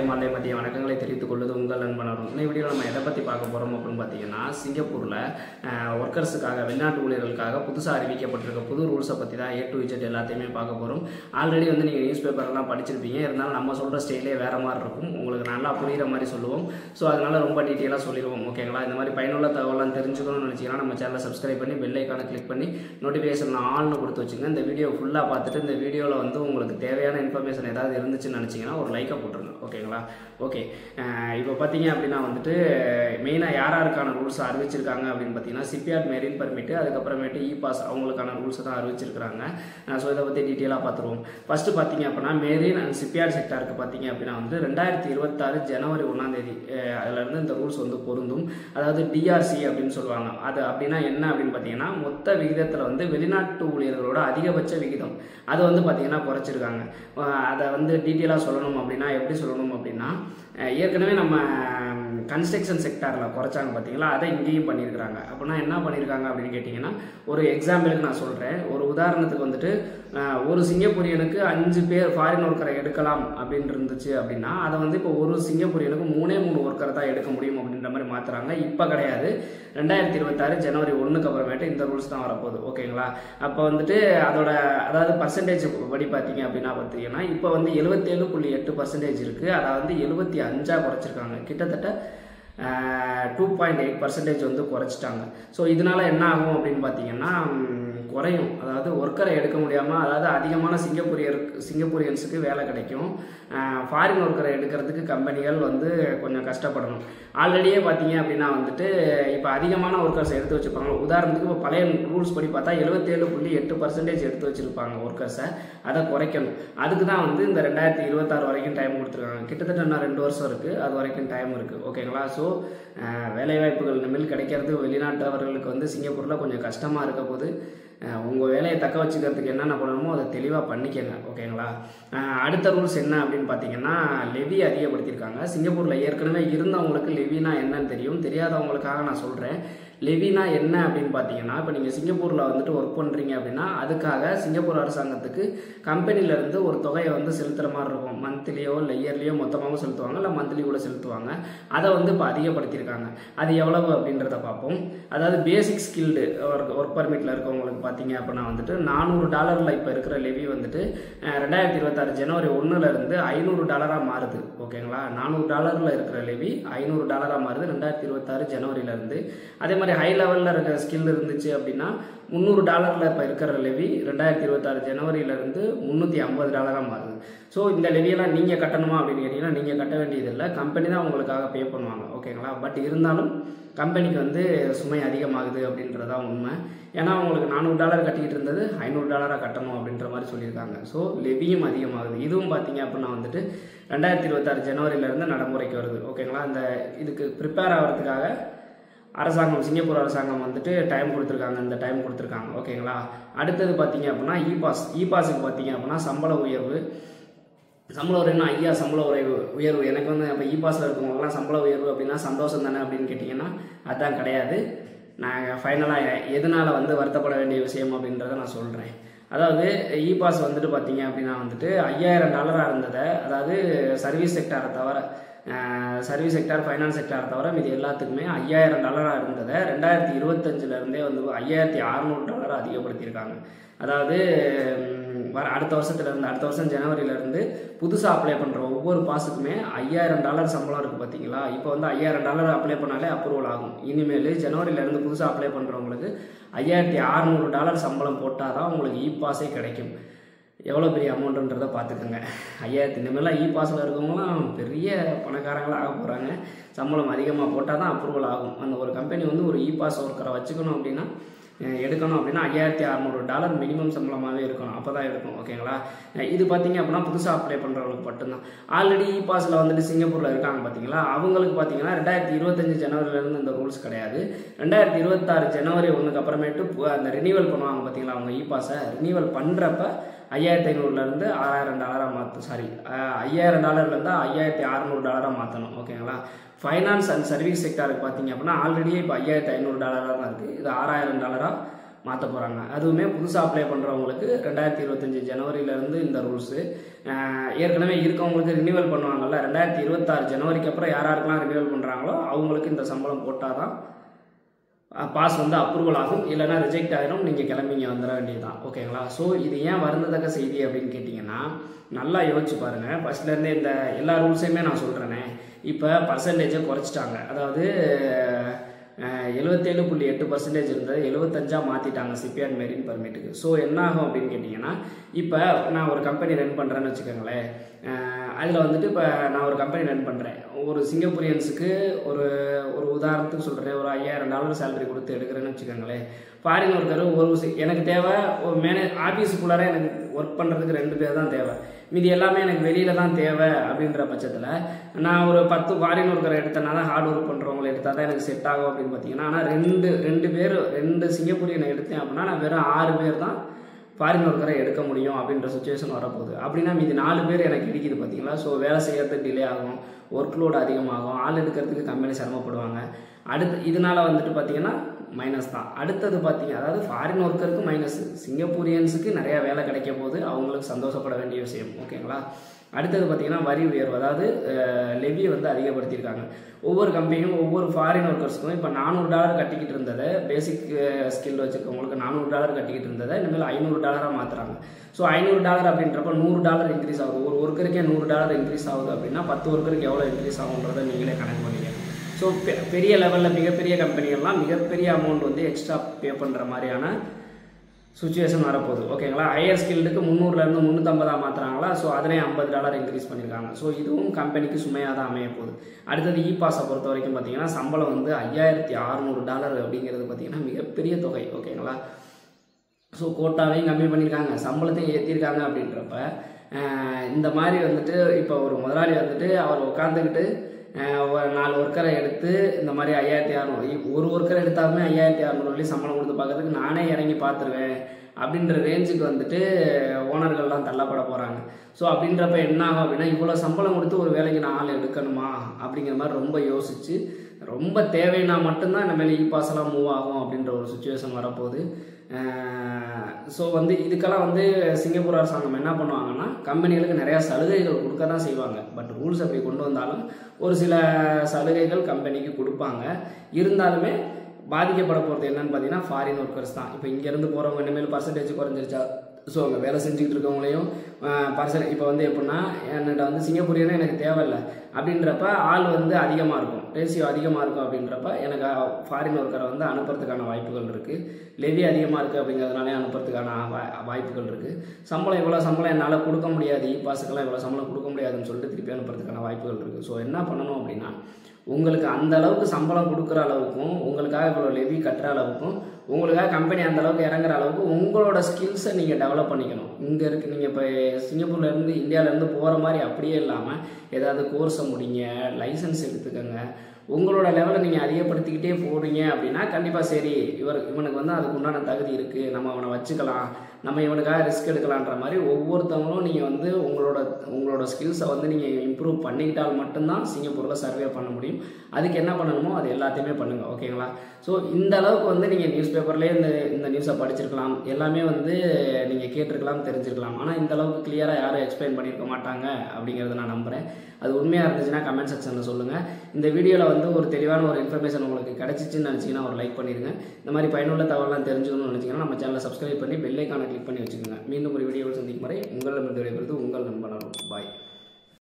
மாலை மதிய வணக்கங்களை தெரிவித்துக் கொள்வது உங்கள் நண்பன் அருண். இந்த வீடியோவில் நம்ம எதை பற்றி பார்க்க போகிறோம் அப்படின்னு பார்த்தீங்கன்னா, சிங்கப்பூரில் ஒர்க்கர்ஸுக்காக வெளிநாட்டு ஊழியர்களுக்காக புதுசாக அறிவிக்கப்பட்டிருக்க புது ரூல்ஸை பற்றி தான் A to Z எல்லாத்தையுமே பார்க்க போகிறோம். ஆல்ரெடி நீங்கள் நியூஸ் பேப்பர்லாம் படிச்சிருப்பீங்க. இருந்தாலும் நம்ம சொல்கிற ஸ்டைலே வேறு மாதிரி இருக்கும், உங்களுக்கு நல்லா புரிகிற மாதிரி சொல்லுவோம். ஸோ அதனால் ரொம்ப டீட்டெயிலாக சொல்லிடுவோம். ஓகேங்களா? இந்த மாதிரி பயனுள்ள தகவலாம் தெரிஞ்சுக்கணும்னு நினச்சிங்கன்னா நம்ம சேனலை சப்ஸ்கிரைப் பண்ணி பெல் ஐக்கானை கிளிக் பண்ணி நோட்டிஃபிகேஷன் ஆல்னு கொடுத்து வச்சுங்க. இந்த வீடியோ ஃபுல்லாக பார்த்துட்டு இந்த வீடியோவில் உங்களுக்கு தேவையான இன்ஃபர்மேஷன் ஏதாவது இருந்துச்சுன்னு நினச்சிங்கன்னா ஒரு லைக்கை போட்டுருங்க. ஓகேங்களா? ஓகே, இப்போ பார்த்தீங்க அப்படின்னா மெயினாக யாருக்கான ரூல்ஸ் அறிவிச்சிருக்காங்க அப்படின்னு பார்த்தீங்கன்னா, ஷிப்யார்ட் மெரின் பர்மிட்டு, அதுக்கப்புறமேட்டு இ-பாஸ் அவங்களுக்கான ரூல்ஸ் தான் அறிவிச்சிருக்காங்க. ஸோ இதை பற்றி டீட்டெயிலாக பார்த்துருவோம். ஃபஸ்ட்டு பார்த்தீங்க அப்படின்னா மெரின் அண்ட் ஷிப்யார்ட் செக்டாருக்கு பார்த்தீங்க அப்படின்னா 2026 ஜனவரி 1ஆம் தேதி அதிலிருந்து இந்த ரூல்ஸ் பொருந்தும். அதாவது டிஆர்சி அப்படின்னு சொல்லுவாங்க. அது அப்படின்னா என்ன அப்படின்னு பார்த்தீங்கன்னா, மொத்த விகிதத்தில் வெளிநாட்டு ஊழியர்களோட அதிகபட்ச விகிதம் அது பார்த்தீங்கன்னா குறைச்சிருக்காங்க. அதை டீட்டெயிலாக சொல்லணும் அப்படின்னா எப்படி சொல்லணும் அப்படின்னா, ஏற்கனவே நம்ம கன்ஸ்ட்ரக்ஷன் செக்டாரில் குறைச்சாங்க பார்த்தீங்களா, அதை இங்கேயும் பண்ணியிருக்கிறாங்க. அப்படின்னா என்ன பண்ணியிருக்காங்க அப்படின்னு கேட்டிங்கன்னா, ஒரு எக்ஸாம்பிளுக்கு நான் சொல்கிறேன். ஒரு உதாரணத்துக்கு ஒரு சிங்கப்பூரியனுக்கு 5 பேர் ஃபாரின் ஒர்க்கரை எடுக்கலாம் அப்படின்னு இருந்துச்சு அப்படின்னா, அதை இப்போ ஒரு சிங்கப்பூரியனுக்கு 3 ஒர்க்கரை தான் எடுக்க முடியும் அப்படின்ற மாதிரி மாற்றுறாங்க. இப்போ கிடையாது. 2026 ஜனவரி 1க்கு அப்புறமேட்டு இந்த ரூல்ஸ் தான் வரப்போகுது. ஓகேங்களா? அப்போ அதோட அதாவது பர்சன்டேஜ் படி பார்த்தீங்க அப்படின்னா பார்த்தீங்கன்னா, இப்போ 77.8% இருக்குது. அதை 75 குறைச்சிருக்காங்க. கிட்டத்தட்ட 2.8% குறைச்சிட்டாங்க. ஸோ இதனால என்ன ஆகும் அப்படின்னு பார்த்தீங்கன்னா, குறையும். அதாவது ஒர்க்கரை எடுக்க முடியாமல், அதாவது அதிகமான சிங்கப்பூரியன்ஸுக்கு வேலை கிடைக்கும். ஃபாரின் ஒர்க்கரை எடுக்கிறதுக்கு கம்பெனிகள் கொஞ்சம் கஷ்டப்படணும். ஆல்ரெடியே பார்த்தீங்க அப்படின்னா இப்போ அதிகமான ஒர்க்கர்ஸ் எடுத்து வச்சுருப்பாங்க. உதாரணத்துக்கு இப்போ பழைய ரூல்ஸ் படி பார்த்தா 77.8% எடுத்து வச்சுருப்பாங்க ஒர்க்கர்ஸை. அதை குறைக்கணும். அதுக்கு தான் இந்த 2026 வரைக்கும் டைம் கொடுத்துருக்காங்க. கிட்டத்தட்ட இன்னும் 2 வருஷம் இருக்குது. அது வரைக்கும் டைம் இருக்குது. ஓகேங்களா? ஸோ வேலைவாய்ப்புகள் இனிமேல் கிடைக்கிறது வெளிநாட்டவர்களுக்கு சிங்கப்பூரில் கொஞ்சம் கஷ்டமாக இருக்க போது. உங்கள் வேலையை தக்க வச்சுக்கிறதுக்கு என்னென்ன பண்ணணுமோ அதை தெளிவாக பண்ணிக்கங்க. ஓகேங்களா? அடுத்த ரூல்ஸ் என்ன அப்படின்னு பார்த்தீங்கன்னா, லெவி அதிகப்படுத்தியிருக்காங்க. சிங்கப்பூரில் ஏற்கனவே இருந்தவங்களுக்கு லெவினா என்னன்னு தெரியும், தெரியாதவங்களுக்காக நான் சொல்கிறேன். லெவினா என்ன அப்படின்னு பார்த்தீங்கன்னா, இப்போ நீங்கள் சிங்கப்பூரில் ஒர்க் பண்ணுறீங்க அப்படின்னா, அதுக்காக சிங்கப்பூர் அரசாங்கத்துக்கு கம்பெனிலேருந்து ஒரு தொகையை செலுத்துகிற மாதிரி இருக்கும். மந்த்லியோ இல்லை இயர்லியோ மொத்தமாகவும் செலுத்துவாங்க, இல்லை மந்த்லி கூட செலுத்துவாங்க. அதை இப்போ அதிகப்படுத்தியிருக்காங்க. அது எவ்வளவு அப்படின்றத பார்ப்போம். அதாவது பேசிக் ஸ்கில்டு ஒர்க் பர்மிட்டில் இருக்கவங்களுக்கு பார்த்தீங்க அப்படின்னா $400 இப்போ இருக்கிற லெவி 2026 ஜனவரி 1லேருந்து $500 மாறுது. ஓகேங்களா? $400 இருக்கிற லெவி $500 மாறுது 2026 ஜனவரியிலேருந்து. அதே மாதிரி ஹை லெவலில் இருக்கிற ஸ்கில் இருந்துச்சு அப்படின்னா $300 இப்போ இருக்கிற லெவி 2026 ஜனவரியிலேருந்து $350 மாறுது. ஸோ இந்த லெவியெல்லாம் நீங்கள் கட்டணுமா அப்படின்னு கேட்டிங்கன்னா, நீங்கள் கட்ட வேண்டியதில்லை. கம்பெனி தான் உங்களுக்காக பே பண்ணுவாங்க. ஓகேங்களா? பட் இருந்தாலும் கம்பெனிக்கு சுமை அதிகமாகுது அப்படின்றதான் உண்மை. ஏன்னா உங்களுக்கு $400 கட்டிக்கிட்டு இருந்தது $500 கட்டணும் அப்படின்ற மாதிரி சொல்லியிருக்காங்க. ஸோ லெவியும் அதிகமாகுது. இதுவும் பார்த்தீங்க அப்படின்னா 2026 ஜனவரியிலேருந்து நடைமுறைக்கு வருது. ஓகேங்களா? இதுக்கு ப்ரிப்பேர் ஆகிறதுக்காக அரசாங்கம், சிங்கப்பூர் அரசாங்கம் டைம் கொடுத்துருக்காங்க. இந்த டைம் கொடுத்துருக்காங்க. ஓகேங்களா? அடுத்தது பார்த்தீங்க அப்படின்னா இ-பாஸுக்கு பார்த்தீங்க அப்படின்னா சம்பள உயர்வு ஐயா சம்பள உயர்வு. எனக்கு இப்போ இ-பாஸில் இருக்கவங்கலாம் சம்பள உயர்வு அப்படின்னா சந்தோஷம் தானே அப்படின்னு கேட்டிங்கன்னா, அதுதான் கிடையாது. நான் ஃபைனலாக எதனால் வருத்தப்பட வேண்டிய விஷயம் அப்படின்றத நான் சொல்கிறேன். அதாவது இ-பாஸ் பார்த்தீங்க அப்படின்னா $5000 இருந்ததை, அதாவது சர்வீஸ் செக்டாரை தவிர, சர்வீஸ் செக்டார், ஃபைனான்ஸ் செக்டாரை தவிர மீது எல்லாத்துக்குமே $5000 இருந்ததை 2025லேருந்தே $5600 அதிகப்படுத்தியிருக்காங்க. அதாவது அடுத்த வருஷம் ஜனவரியிலேருந்து புதுசாக அப்ளை பண்ணுற ஒவ்வொரு பாஸுக்குமே $5000 சம்பளம் இருக்குது. பார்த்தீங்களா? இப்போ $5000 அப்ளை பண்ணாலே அப்ரூவல் ஆகும். இனிமேல் ஜனவரியிலேருந்து புதுசாக அப்ளை பண்ணுறவங்களுக்கு $5600 சம்பளம் போட்டால் தான் உங்களுக்கு இ-பாஸே கிடைக்கும். எவ்வளோ பெரிய அமௌண்ட்டுன்றதை பார்த்துக்கோங்க. 5000 இனிமேலாம் இ-பாஸில் இருக்கவங்களாம் பெரிய பணக்காரங்களாக ஆக போகிறாங்க. சம்பளம் அதிகமாக போட்டால் தான் அப்ரூவல் ஆகும். அந்த ஒரு கம்பெனி ஒரு இ-பாஸ் ஒர்க்கரை வச்சுக்கணும் அப்படின்னா, எடுக்கணும் அப்படின்னா $5600 மினிமம் சம்பளமாகவே இருக்கணும். அப்போ தான் எடுக்கும். ஓகேங்களா? இது பார்த்தீங்க அப்படின்னா புதுசாக அப்ளை பண்ணுறவங்களுக்கு மட்டும்தான். ஆல்ரெடி இ-பாஸில் சிங்கப்பூரில் இருக்காங்க பார்த்தீங்களா, அவங்களுக்கு பார்த்தீங்கன்னா 2025 ஜனவரியிலேருந்து இந்த ரூல்ஸ் கிடையாது. 2026 ஜனவரி 1க்கு அப்புறமேட்டு அந்த ரினியூவல் பண்ணுவாங்க பார்த்தீங்களா, அவங்க இ-பாஸை ரினியூவல் பண்ணுறப்ப $5500லேருந்து $6000 $5000லேருந்து $5600 மாற்றணும். ஓகேங்களா? ஃபைனான்ஸ் அண்ட் சர்வீஸ் செக்டாருக்கு பார்த்தீங்க அப்படின்னா ஆல்ரெடியே இப்போ $5500 தான் இருக்குது. இது $6000 மாற்ற போகிறாங்க. அதுவுமே புதுசாக அப்ளை பண்ணுறவங்களுக்கு 2025 ஜனவரியிலேருந்து இந்த ரூல்ஸு. ஏற்கனவே இருக்கவங்களுக்கு ரினியூவல் பண்ணுவாங்கள்ல, 2026 ஜனவரிக்கு அப்புறம் யாருக்கெல்லாம் ரினியூவல் பண்ணுறாங்களோ அவங்களுக்கு இந்த சம்பளம் போட்டால் தான் பாஸ் வந்து அப்ரூவல் ஆகும். இல்லைனா ரிஜெக்ட் ஆகிடும், நீங்கள் கிளம்பிங்க வந்துட வேண்டியதுதான். ஓகேங்களா? ஸோ இது ஏன் வருந்தத்தக்க செய்தி அப்படின்னு கேட்டிங்கன்னா, நல்லா யோசிச்சு பாருங்கள். ஃபஸ்ட்லேருந்தே இந்த எல்லா ரூல்ஸையுமே நான் சொல்கிறேனே. இப்போ பர்சன்டேஜை குறைச்சிட்டாங்க. அதாவது 77.8% இருந்தது 75 மாற்றிட்டாங்க ஷிப்யார்ட் மெரின் பர்மிட்டுக்கு. ஸோ என்ன ஆகும் அப்படின்னு கேட்டிங்கன்னா, இப்போ நான் ஒரு கம்பெனி ரன் பண்ணுறேன்னு வச்சுக்கோங்களேன். அதில் வந்துட்டு இப்போ நான் ஒரு கம்பெனி ரன் பண்ணுறேன். ஒரு சிங்கப்பூரியன்ஸுக்கு ஒரு உதாரணத்துக்கு சொல்கிறேன், ஒரு $5000 சேலரி கொடுத்து எடுக்கிறேன்னு வச்சுக்கோங்களேன். ஃபாரின் ஒர்க்கர் எனக்கு தேவை ஒரு ஆஃபீஸுக்குள்ளார எனக்கு ஒர்க் பண்ணுறதுக்கு 2 பேர் தான் தேவை, மீதி எல்லாமே எனக்கு வெளியில் தான் தேவை. அப்படின்ற பட்சத்தில் நான் ஒரு 10 ஃபாரின் ஒர்க்கரை எடுத்தேன்னா தான், ஹார்ட் ஒர்க் பண்ணுறவங்களை எடுத்தால் தான் எனக்கு செட் ஆகும் அப்படின்னு பார்த்தீங்கன்னா, ஆனால் 2 சிங்கப்பூரியனை எடுத்தேன் அப்படின்னா நான் வெறும் 6 பேர் தான் ஃபாரின் ஒர்க்கரை எடுக்க முடியும் அப்படின்ற சுச்சுவேஷன் வரப்போகுது. அப்படின்னா மீதி 4 பேர் எனக்கு இடிக்குது பார்த்தீங்களா? ஸோ வேலை செய்யறதுக்கு டிலே ஆகும், ஒர்க் லோடு அதிகமாகும், ஆள் எடுக்கிறதுக்கு கம்பெனி சிரமப்படுவாங்க. இதனால் வந்துட்டு பார்த்தீங்கன்னா மைனஸ் தான். அடுத்தது பார்த்தீங்க, அதாவது ஃபாரின் ஒர்க்கருக்கு மைனஸ், சிங்கப்பூரியன்ஸுக்கு நிறையா வேலை கிடைக்க போது அவங்களுக்கு சந்தோஷப்பட வேண்டிய விஷயம். ஓகேங்களா? அடுத்தது பார்த்தீங்கன்னா வரி உயர்வு, அதாவது லெவியை வந்து அதிகப்படுத்தியிருக்காங்க. ஒவ்வொரு கம்பெனியும் ஒவ்வொரு ஃபாரின் ஒர்க்கர்ஸ்க்கும் இப்போ $400 கட்டிக்கிட்டு இருந்ததை, பேசிக் ஸ்கில் வச்சுருக்கவங்களுக்கு $400 கட்டிக்கிட்டு இருந்ததை இனிமேல் $500 மாற்றுறாங்க. ஸோ $500 அப்படின்றப்ப $100 இன்க்ரீஸ் ஆகுது. ஒரு ஒர்க்கருக்கே $100 இன்க்ரீஸ் ஆகுது அப்படின்னா 10 ஒர்க்கருக்கு எவ்வளோ இன்க்ரீஸ் ஆகுன்றதை நீங்களே கணக்கு பண்ணிங்க. ஸோ பெரிய லெவலில் மிகப்பெரிய கம்பெனிகள்லாம் மிகப்பெரிய அமௌண்ட் வந்து எக்ஸ்ட்ரா பே பண்ணுற மாதிரியான சுச்சுவேஷன் வரப்போகுது. ஓகேங்களா? ஹையர் ஸ்கில்டுக்கு 300லேருந்து 350 மாற்றுறாங்களா? ஸோ அதிலே $50 இன்க்ரீஸ் பண்ணியிருக்காங்க. ஸோ இதுவும் கம்பெனிக்கு சுமையாக தான் அமைய போகுது. அடுத்தது இ-பாஸை பொறுத்த வரைக்கும் பார்த்தீங்கன்னா சம்பளம் வந்து $5600 அப்படிங்கிறது பார்த்தீங்கன்னா மிகப்பெரிய தொகை. ஓகேங்களா? ஸோ கோட்டாவையும் கம்மி பண்ணியிருக்காங்க, சம்பளத்தையும் ஏற்றிருக்காங்க. அப்படின்றப்ப இந்த மாதிரி வந்துட்டு இப்போ ஒரு முதலாளி வந்துட்டு அவர் உட்காந்துக்கிட்டு 4 ஒர்க்கரை எடுத்து இந்த மாதிரி 5600, ஒரு ஒர்க்கரை எடுத்தாலுமே 5600 சம்பளம் கொடுத்து பார்க்கறதுக்கு நானே இறங்கி பார்த்துருவேன் அப்படின்ற ரேஞ்சுக்கு வந்துட்டு ஓனர்கள்லாம் தள்ளப்பட போகிறாங்க. ஸோ அப்படின்றப்ப என்ன ஆகும் அப்படின்னா, இவ்வளோ சம்பளம் கொடுத்து ஒரு வேலைக்கு நான் ஆள் எடுக்கணுமா அப்படிங்கிற மாதிரி ரொம்ப யோசித்து, ரொம்ப தேவைன்னா மட்டும்தான் இந்த மேலே இ-பாஸெல்லாம் மூவ் ஆகும் அப்படின்ற ஒரு சுச்சுவேஷன் வரப்போகுது. ஸோ வந்து இதுக்கெல்லாம் வந்து சிங்கப்பூர் அரசாங்கம் என்ன பண்ணுவாங்கன்னா, கம்பெனிகளுக்கு நிறையா சலுகைகள் கொடுக்க தான் செய்வாங்க. பட் ரூல்ஸ் அப்படி கொண்டு வந்தாலும் ஒரு சில சலுகைகள் கம்பெனிக்கு கொடுப்பாங்க. இருந்தாலுமே பாதிக்கப்பட போகிறது என்னன்னு பார்த்தீங்கன்னா ஃபாரின் ஒர்க்கர்ஸ் தான். இப்போ இங்கேருந்து போகிறவங்க இனிமேல் பர்சன்டேஜ் குறைஞ்சிருச்சா, ஸோ அங்கே வேலை செஞ்சுக்கிட்டு இருக்கவங்களையும் இப்போ வந்து எப்படின்னா, என்கிட்ட வந்து சிங்கப்பூரியனே எனக்கு தேவையில்லை அப்படின்றப்ப ஆள் வந்து அதிகமாக இருக்கும், ரேஷியோ அதிகமாக இருக்கும். அப்படின்றப்ப எனக்கு ஃபாரின் ஒர்க்கரை வந்து அனுப்புறதுக்கான வாய்ப்புகள் இருக்குது. லெவி அதிகமாக இருக்குது அப்படிங்கிறதுனாலே அனுப்புறதுக்கான வாய்ப்புகள் இருக்குது. சம்பளம் இவ்வளோ சம்பளம் என்னால் கொடுக்க முடியாது, இ-பாஸுக்கெல்லாம் இவ்வளோ சம்பளம் கொடுக்க முடியாதுன்னு சொல்லிட்டு திருப்பி அனுப்புறதுக்கான வாய்ப்புகள் இருக்குது. ஸோ என்ன பண்ணணும் அப்படின்னா, உங்களுக்கு அந்த அளவுக்கு சம்பளம் கொடுக்குற அளவுக்கும், உங்களுக்காக இவ்வளோ லெவி கட்டுற அளவுக்கும், உங்களுக்காக கம்பெனி அந்த அளவுக்கு இறங்குற அளவுக்கு உங்களோட ஸ்கில்ஸை நீங்கள் டெவலப் பண்ணிக்கணும். இங்கே இருக்குது, நீங்கள் இப்போ சிங்கப்பூர்லேருந்து இந்தியாவிலேருந்து போகிற மாதிரி அப்படியே இல்லாமல் ஏதாவது கோர்ஸை முடிங்க, லைசன்ஸ் எடுத்துக்கோங்க. உங்களோட லெவலை நீங்கள் அதிகப்படுத்திக்கிட்டே போகிறீங்க அப்படின்னா கண்டிப்பாக சரி, இவனுக்கு வந்து அதுக்கு உண்டான தகுதி இருக்குது, நம்ம அவனை வச்சுக்கலாம், நம்ம இவனுக்காக ரிஸ்க் எடுக்கலான்ற மாதிரி ஒவ்வொருத்தவங்களும் நீங்கள் வந்து உங்களோட ஸ்கில்ஸை வந்து நீங்கள் இம்ப்ரூவ் பண்ணிக்கிட்டால் மட்டும்தான் சிங்கப்பூரில் சர்வே பண்ண முடியும். அதுக்கு என்ன பண்ணணுமோ அது எல்லாத்தையுமே பண்ணுங்கள். ஓகேங்களா? ஸோ இந்த அளவுக்கு வந்து நீங்கள் நியூஸ் பேப்பர்லேயே இந்த நியூஸை படிச்சிருக்கலாம், எல்லாமே வந்து நீங்கள் கேட்டிருக்கலாம், தெரிஞ்சிருக்கலாம். ஆனால் இந்த அளவுக்கு கிளியராக யாரும் எக்ஸ்பிளைன் பண்ணியிருக்க மாட்டாங்க அப்படிங்கிறத நான் நம்புகிறேன். அது உண்மையாக இருந்துச்சுன்னா கமெண்ட் செக்ஷனில் சொல்லுங்கள். இந்த வீடியோவில் வந்து ஒரு தெளிவான ஒரு இன்ஃபர்மேஷன் உங்களுக்கு கிடச்சிச்சின்னு நினச்சிங்கன்னா ஒரு லைக் பண்ணிடுங்க. இந்த மாதிரி பயனுள்ள தகவலாம் தெரிஞ்சுக்கணும்னு நினச்சிங்கன்னா நம்ம சேனலை சப்ஸ்கிரைப் பண்ணி பெல் ஐக்கானை கிளிக் பண்ணி வச்சுக்கோங்க. மீண்டும் ஒரு வீடியோவில் சந்திக்கும் வரை உங்களிடமிருந்து விடைபெறுவது உங்கள் நண்பன். பாய்.